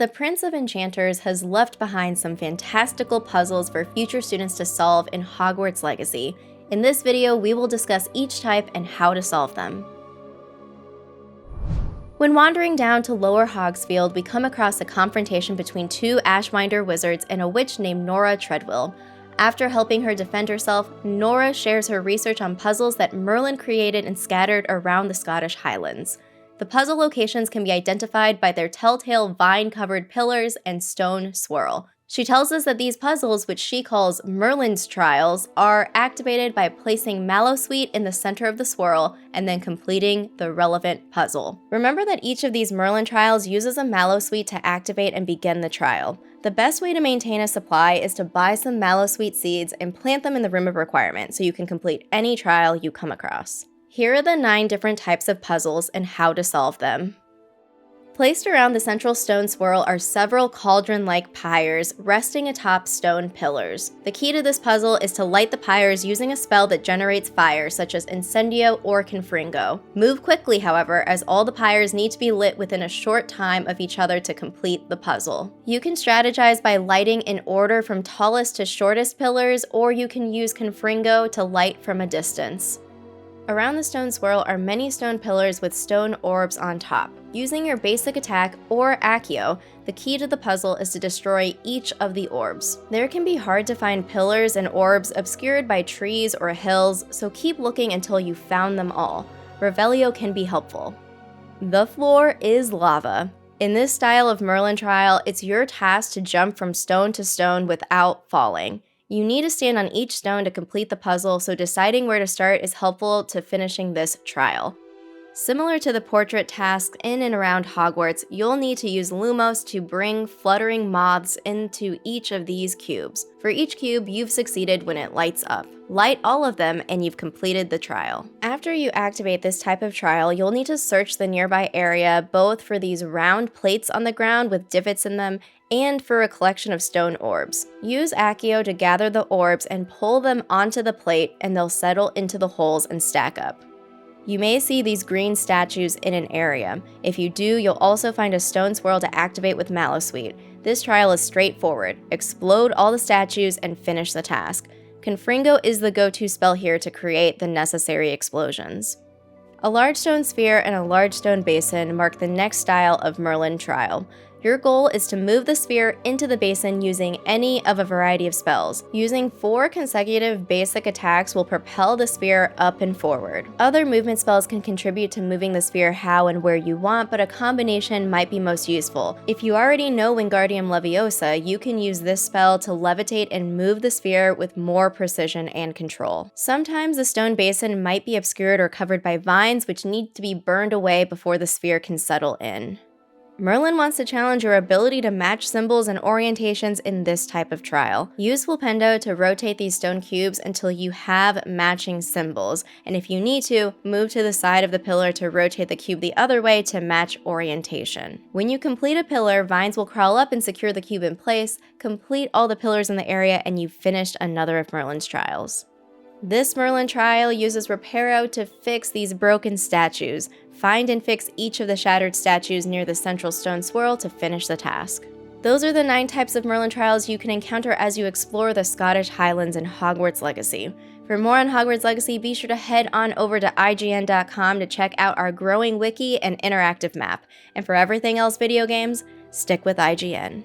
The Prince of Enchanters has left behind some fantastical puzzles for future students to solve in Hogwarts Legacy. In this video, we will discuss each type and how to solve them. When wandering down to Lower Hogsfield, we come across a confrontation between two Ashwinder wizards and a witch named Nora Treadwell. After helping her defend herself, Nora shares her research on puzzles that Merlin created and scattered around the Scottish Highlands. The puzzle locations can be identified by their telltale vine-covered pillars and stone swirl. She tells us that these puzzles, which she calls Merlin's Trials, are activated by placing Mallowsweet in the center of the swirl and then completing the relevant puzzle. Remember that each of these Merlin Trials uses a Mallowsweet to activate and begin the trial. The best way to maintain a supply is to buy some Mallowsweet seeds and plant them in the room of requirement so you can complete any trial you come across. Here are the 9 different types of puzzles and how to solve them. Placed around the central stone swirl are several cauldron-like pyres resting atop stone pillars. The key to this puzzle is to light the pyres using a spell that generates fire, such as Incendio or Confringo. Move quickly, however, as all the pyres need to be lit within a short time of each other to complete the puzzle. You can strategize by lighting in order from tallest to shortest pillars, or you can use Confringo to light from a distance. Around the stone swirl are many stone pillars with stone orbs on top. Using your basic attack or Accio, the key to the puzzle is to destroy each of the orbs. There can be hard to find pillars and orbs obscured by trees or hills, so keep looking until you've found them all. Revelio can be helpful. The floor is lava. In this style of Merlin Trial, it's your task to jump from stone to stone without falling. You need to stand on each stone to complete the puzzle, so deciding where to start is helpful to finishing this trial. Similar to the portrait task in and around Hogwarts, you'll need to use Lumos to bring fluttering moths into each of these cubes. For each cube, you've succeeded when it lights up. Light all of them and you've completed the trial. After you activate this type of trial, you'll need to search the nearby area both for these round plates on the ground with divots in them and for a collection of stone orbs. Use Accio to gather the orbs and pull them onto the plate, and they'll settle into the holes and stack up. You may see these green statues in an area. If you do, you'll also find a stone swirl to activate with Mallowsweet. This trial is straightforward. Explode all the statues and finish the task. Confringo is the go-to spell here to create the necessary explosions. A large stone sphere and a large stone basin mark the next style of Merlin Trial. Your goal is to move the sphere into the basin using any of a variety of spells. Using 4 consecutive basic attacks will propel the sphere up and forward. Other movement spells can contribute to moving the sphere how and where you want, but a combination might be most useful. If you already know Wingardium Leviosa, you can use this spell to levitate and move the sphere with more precision and control. Sometimes the stone basin might be obscured or covered by vines, which need to be burned away before the sphere can settle in. Merlin wants to challenge your ability to match symbols and orientations in this type of trial. Use Flipendo to rotate these stone cubes until you have matching symbols, and if you need to, move to the side of the pillar to rotate the cube the other way to match orientation. When you complete a pillar, vines will crawl up and secure the cube in place. Complete all the pillars in the area and you've finished another of Merlin's trials. This Merlin Trial uses Reparo to fix these broken statues. Find and fix each of the shattered statues near the central stone swirl to finish the task. Those are the 9 types of Merlin Trials you can encounter as you explore the Scottish Highlands in Hogwarts Legacy. For more on Hogwarts Legacy, be sure to head on over to IGN.com to check out our growing wiki and interactive map. And for everything else video games, stick with IGN.